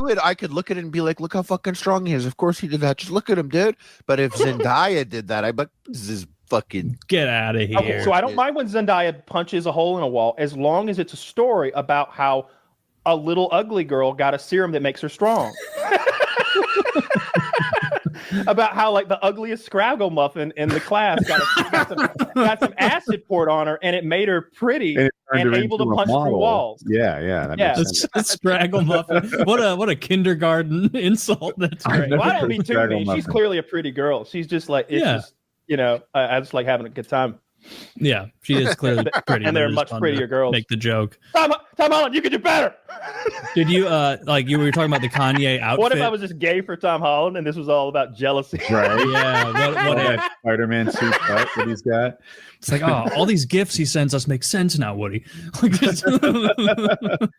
do it, I could look at it and be like, look how fucking strong he is. Of course he did that. Just look at him, dude. But if Zendaya did that, I'd be like, this is fucking get out of here. Okay, so I don't mind when Zendaya punches a hole in a wall as long as it's a story about how a little ugly girl got a serum that makes her strong. About how like the ugliest Scraggle muffin in the class got some acid poured on her and it made her pretty and able to punch through walls. Yeah. That's Scraggle muffin. What a kindergarten insult. That's great. Well, I don't mean too mean. She's clearly a pretty girl. She's just like just, I just like having a good time. Yeah, she is clearly pretty, and they're much prettier girls. Make the joke. Tom Holland, you could do better. Did you you were talking about the Kanye outfit? What if I was just gay for Tom Holland and this was all about jealousy? Right. Yeah. What that Spider-Man suit that he's got. It's like, all these gifts he sends us make sense now, Woody.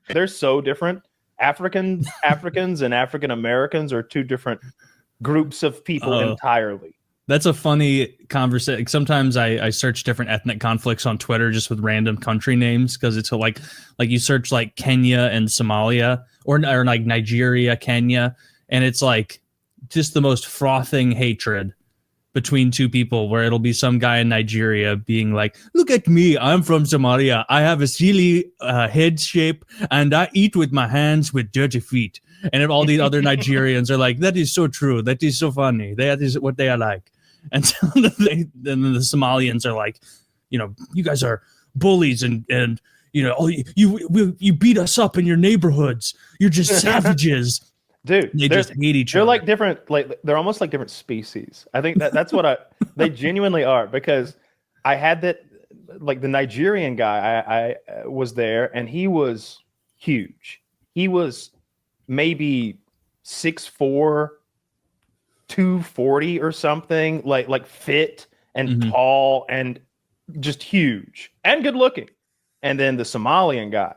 They're so different. Africans and African Americans are two different groups of people entirely. That's a funny conversation. Sometimes I search different ethnic conflicts on Twitter just with random country names because it's like you search like Kenya and Somalia or like Nigeria, Kenya, and it's like just the most frothing hatred between two people where it'll be some guy in Nigeria being like, look at me, I'm from Somalia. I have a silly head shape and I eat with my hands with dirty feet. And if all these other Nigerians are like, that is so true. That is so funny. That is what they are like. And so then the Somalians are like, you guys are bullies and you beat us up in your neighborhoods. You're just savages. Dude, they just hate each other. They're like different, they're almost like different species. I think that's what they genuinely are, because I had that, like the Nigerian guy, I was there and he was huge. He was maybe 6'4", 240 or something, like fit and tall and just huge and good looking. And then the Somalian guy,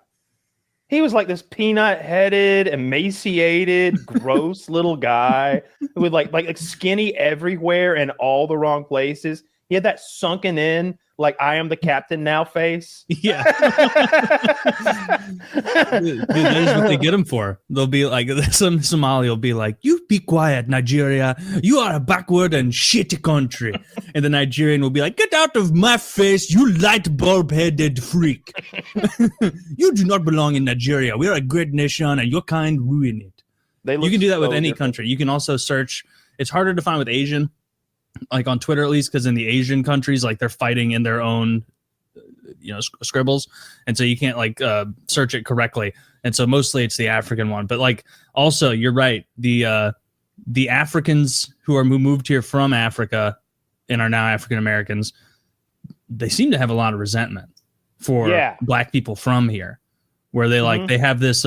he was like this peanut-headed, emaciated, gross little guy with like skinny everywhere in all the wrong places. He had that sunken in, like I am the captain now face. Yeah. Dude, that is what they get him for. They'll be like, some Somali will be like, you be quiet, Nigeria. You are a backward and shitty country. And the Nigerian will be like, get out of my face, you light bulb-headed freak. You do not belong in Nigeria. We are a great nation and your kind ruin it. You can do that with any country. You can also search. It's harder to find with Asian, like on Twitter at least, because in the Asian countries, like they're fighting in their own scribbles, and so you can't like search it correctly, and so mostly it's the African one. But like also you're right, the Africans who moved here from Africa and are now African Americans, they seem to have a lot of resentment for black people from here, where they like they have this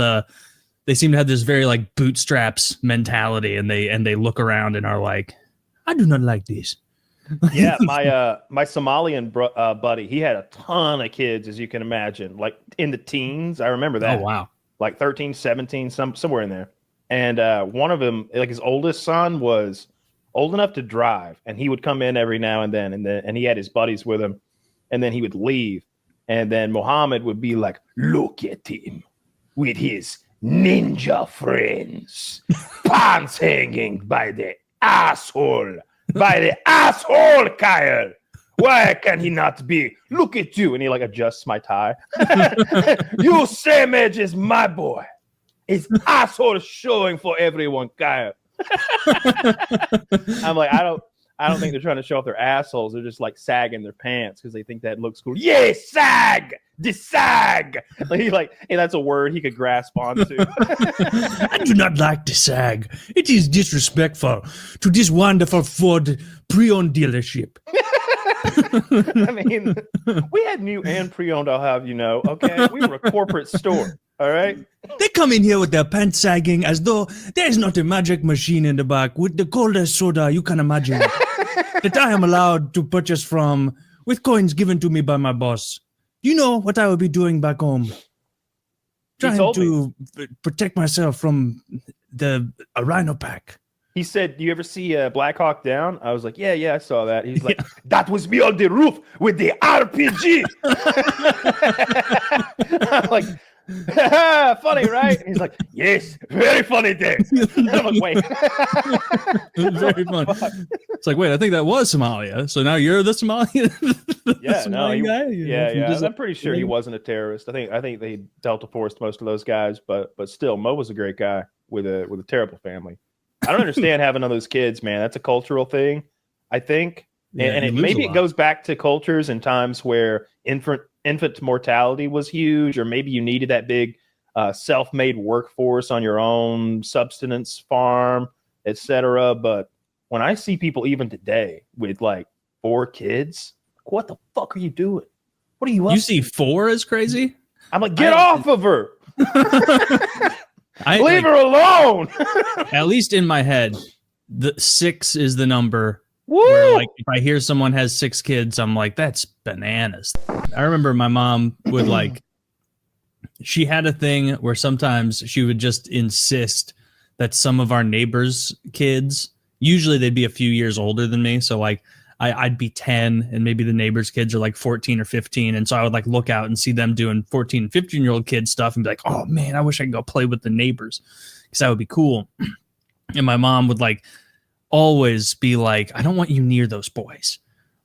they seem to have this very like bootstraps mentality, and they look around and are like, I do not like this. Yeah, my Somalian buddy, he had a ton of kids, as you can imagine, like in the teens. I remember that. Oh, wow. Like 13, 17, somewhere in there. And one of them, like his oldest son, was old enough to drive, and he would come in every now and then, and he had his buddies with him, and then he would leave. And then Muhammad would be like, look at him with his ninja friends, pants hanging by the asshole, Kyle. Why can he not be? Look at you. And he like adjusts my tie. You same age as my boy. His asshole showing for everyone, Kyle. I'm like, I don't think they're trying to show off their assholes. They're just like sagging their pants because they think that looks cool. Yeah, sag! The sag! Like, hey, that's a word he could grasp onto. I do not like the sag. It is disrespectful to this wonderful Ford pre-owned dealership. I mean, we had new and pre-owned, I'll have you know, okay? We were a corporate store, all right? They come in here with their pants sagging as though there is not a magic machine in the back with the coldest soda you can imagine that I am allowed to purchase from with coins given to me by my boss. You know what I will be doing back home? Trying to protect myself from a rhino pack. He said, do you ever see Black Hawk Down? I was like, yeah, I saw that. He's like, that was me on the roof with the RPG. I'm like, Funny, right? And he's like, yes, very funny there. And I'm like, wait. Very fun. It's like, wait, I think that was Somalia. So now you're the Somalia. Yeah, no, guy. Yeah. I'm pretty sure he wasn't a terrorist. I think they Delta forced most of those guys, but still, Mo was a great guy with a terrible family. I don't understand having all those kids, man. That's a cultural thing, I think, and maybe it goes back to cultures and times where infant mortality was huge, or maybe you needed that big self-made workforce on your own subsistence farm, etc. But when I see people even today with like 4 kids, what the fuck are you doing? What are you up? You see 4 is crazy? I'm like, get off of her. Leave her alone. At least in my head, the 6 is the number. Woo! Where, like, if I hear someone has 6 kids, I'm like, that's bananas. I remember my mom would like, she had a thing where sometimes she would just insist that some of our neighbors' kids, usually they'd be a few years older than me. So like I'd be 10 and maybe the neighbors' kids are like 14 or 15. And so I would like look out and see them doing 14 and 15-year-old kid stuff and be like, oh man, I wish I could go play with the neighbors because that would be cool. And my mom would like always be like, I don't want you near those boys.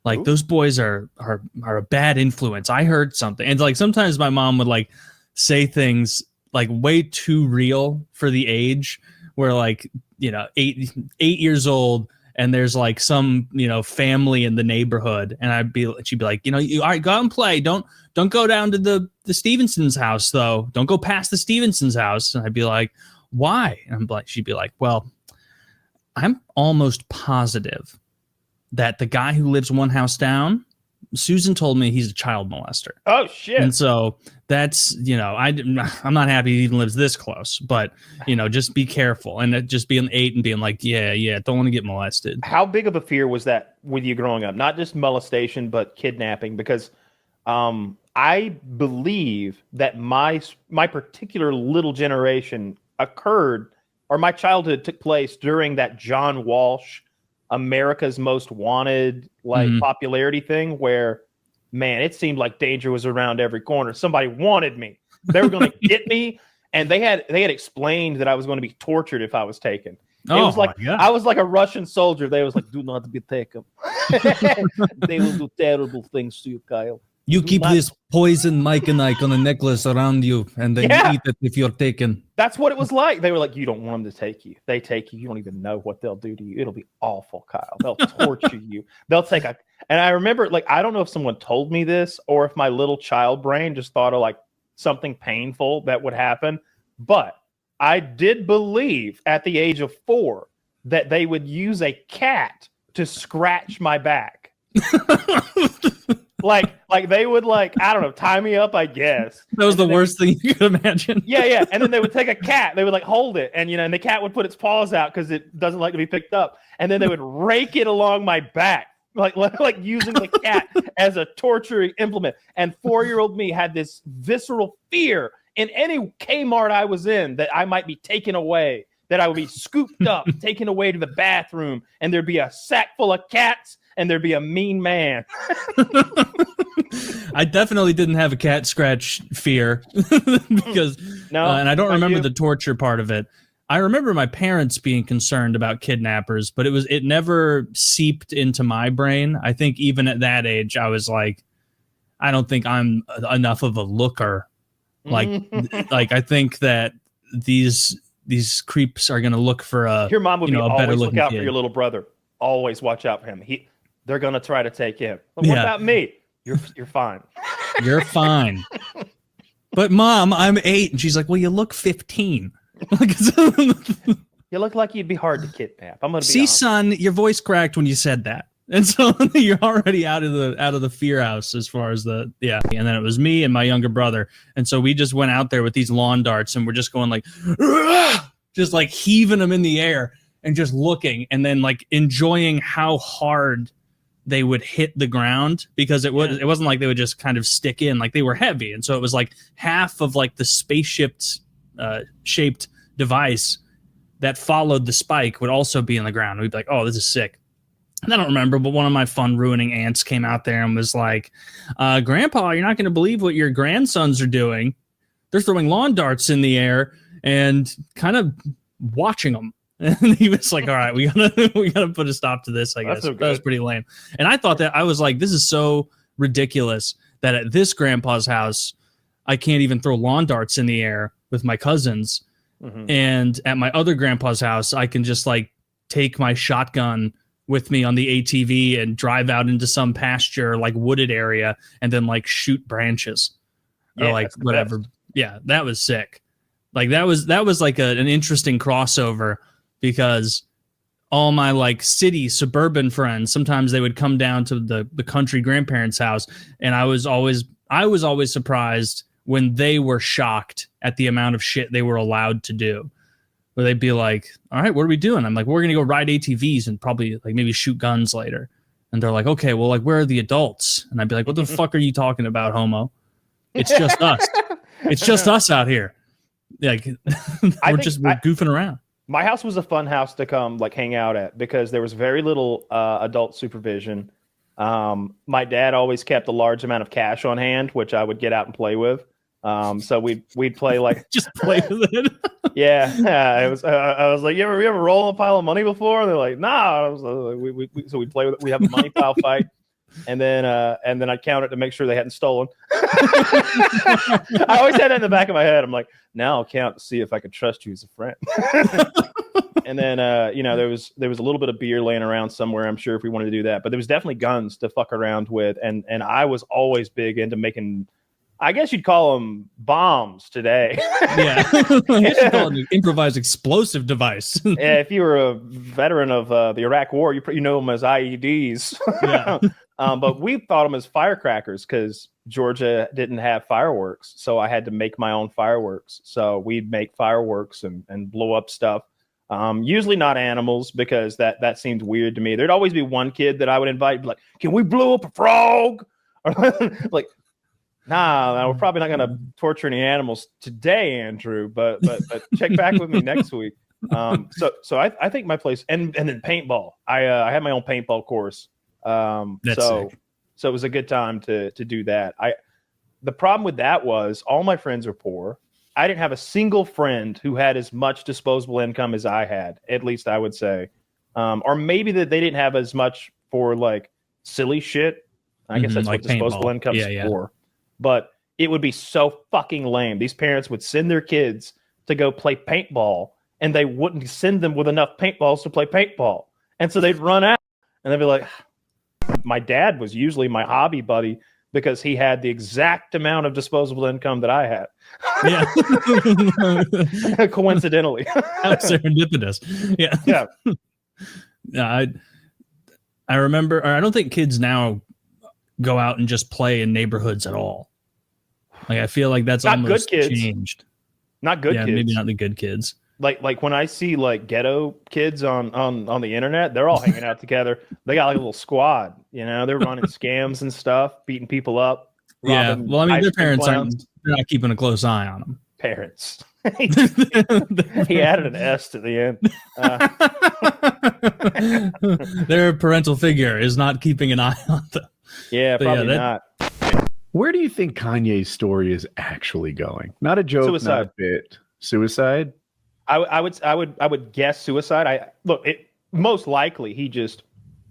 Like, those boys are a bad influence. I heard something. And like sometimes my mom would like say things like way too real for the age, where like, you know, 8 years old and there's like some, you know, family in the neighborhood, and she'd be like, you know, all right, go out and play. Don't go down to the Stevenson's house though. Don't go past the Stevenson's house. And I'd be like, why? And she'd be like, well, I'm almost positive that the guy who lives one house down, Susan told me he's a child molester. Oh shit! And so that's, you know, I'm not happy he even lives this close, but you know, just be careful, and just being 8 and being like, yeah, don't want to get molested. How big of a fear was that with you growing up? Not just molestation, but kidnapping, because I believe that my particular little generation occurred, or my childhood took place during that John Walsh America's Most Wanted popularity thing, where, man, it seemed like danger was around every corner. Somebody wanted me. They were going to get me, and they had explained that I was going to be tortured if I was taken. It was like I was like a Russian soldier. They was like, do not be taken. They will do terrible things to you, Kyle. You keep this poison Mike and Ike on a necklace around you, and then you eat it if you're taken. That's what it was like. They were like, you don't want them to take you. They take you. You don't even know what they'll do to you. It'll be awful, Kyle. They'll torture you. They'll take a... And I remember, like, I don't know if someone told me this or if my little child brain just thought of, like, something painful that would happen. But I did believe at the age of 4 that they would use a cat to scratch my back. Like they would, like, I don't know, tie me up, I guess. That was the worst thing you could imagine. Yeah. And then they would take a cat. They would like hold it, and and the cat would put its paws out because it doesn't like to be picked up. And then they would rake it along my back, like using the cat as a torturing implement. And 4-year-old me had this visceral fear in any Kmart I was in that I might be taken away, that I would be scooped up, taken away to the bathroom, and there'd be a sack full of cats, and there'd be a mean man. I definitely didn't have a cat scratch fear because, and I don't remember the torture part of it. I remember my parents being concerned about kidnappers, but it never seeped into my brain. I think even at that age, I was like, I don't think I'm enough of a looker. Like I think that these creeps are going to look for your mom would be always look out kid. For your little brother. Always watch out for him. They're going to try to take him. But what about me? You're fine. You're fine. But Mom, I'm 8. And she's like, well, you look 15. You look like you'd be hard to kidnap. I'm going to be honest. Son, your voice cracked when you said that. And so you're already out of the fear house as far as And then it was me and my younger brother. And so we just went out there with these lawn darts and we're just going like, just like heaving them in the air and just looking and then like enjoying how hard they would hit the ground, because it wasn't like they would just kind of stick in, like they were heavy. And so it was like half of like the spaceship shaped device that followed the spike would also be in the ground. We'd be like, oh, this is sick. And I don't remember, but one of my fun ruining aunts came out there and was like, Grandpa, you're not going to believe what your grandsons are doing. they're throwing lawn darts in the air and kind of watching them. And he was like, all right, we gotta put a stop to this, I guess. So that was pretty lame. And I thought that, I was like, this is so ridiculous that at this grandpa's house, I can't even throw lawn darts in the air with my cousins. Mhm. And at my other grandpa's house, I can just like take my shotgun with me on the ATV and drive out into some pasture, like wooded area, and then like shoot branches or like that's the whatever. best. Yeah, that was sick. Like that was like an interesting crossover, because all my like city suburban friends, sometimes they would come down to the country grandparents' house, and I was always surprised when they were shocked at the amount of shit they were allowed to do. Where they'd be like, all right, what are we doing? I'm like, we're going to go ride ATVs and probably like maybe shoot guns later. And they're like, okay, well, like, where are the adults? And I'd be like, what the fuck are you talking about, homo? It's just us. It's just us out here. Like, we're goofing around. My house was a fun house to come like hang out at because there was very little adult supervision. My dad always kept a large amount of cash on hand, which I would get out and play with. So we'd play like just play with it. Yeah. It was. I was like, you ever roll a pile of money before? And they're like, nah. I was like, so we'd play with it. We have a money pile fight, and then I'd count it to make sure they hadn't stolen. I always had that in the back of my head. I'm like, now I'll count to see if I can trust you as a friend. And then there was a little bit of beer laying around somewhere, I'm sure, if we wanted to do that. But there was definitely guns to fuck around with, and I was always big into making, I guess you'd call them bombs today. Yeah. I guess you'd call it an improvised explosive device. Yeah, if you were a veteran of the Iraq War, you know them as IEDs. Yeah. But we thought them as firecrackers because Georgia didn't have fireworks. So I had to make my own fireworks. So we'd make fireworks and blow up stuff. Usually not animals, because that seemed weird to me. There'd always be one kid that I would invite, like, can we blow up a frog? Or like, nah, we're probably not going to torture any animals today, Andrew, but check back with me next week. So I think my place, and then paintball. I had my own paintball course. So it was a good time to do that. The problem with that was all my friends are poor. I didn't have a single friend who had as much disposable income as I had, at least I would say. Or maybe that they didn't have as much for like silly shit. I guess that's like what disposable income is for. But it would be so fucking lame. These parents would send their kids to go play paintball, and they wouldn't send them with enough paintballs to play paintball. And so they'd run out, and they'd be like, my dad was usually my hobby buddy because he had the exact amount of disposable income that I had. Yeah. Coincidentally. How serendipitous. Yeah. Yeah. I remember, or I don't think kids now go out and just play in neighborhoods at all. Like, I feel like that's not almost good kids. Changed. Not good kids. Maybe not the good kids. Like when I see like ghetto kids on the internet, they're all hanging out together. They got like a little squad, they're running scams and stuff, beating people up. Yeah. Well, I mean, their parents they're not keeping a close eye on them. Parents. He added an S to the end. Their parental figure is not keeping an eye on them. Yeah, probably not. Where do you think Kanye's story is actually going? Not a joke, Suicide. not a bit. Suicide? I would guess suicide. Most likely he just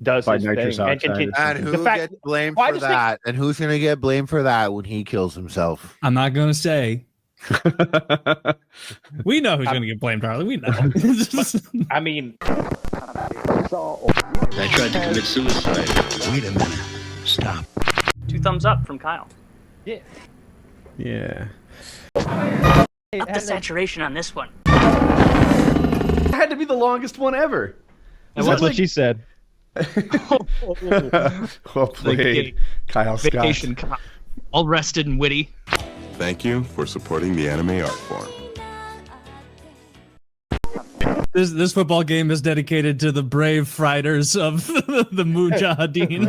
does By his nitrous thing. oxide. And who gets blamed for that? And who's going to get blamed for that when he kills himself? I'm not going to say. We know who's going to get blamed, Harley. We know. I mean, I tried to commit suicide. Wait a minute. Stop. 2 thumbs up from Kyle. Yeah. Up the saturation on this one. It had to be the longest one ever. That's what she said. Well played, Kyle Scott. Vacation Kyle. All rested and witty. Thank you for supporting the anime art form. This football game is dedicated to the brave fighters of the Mujahideen.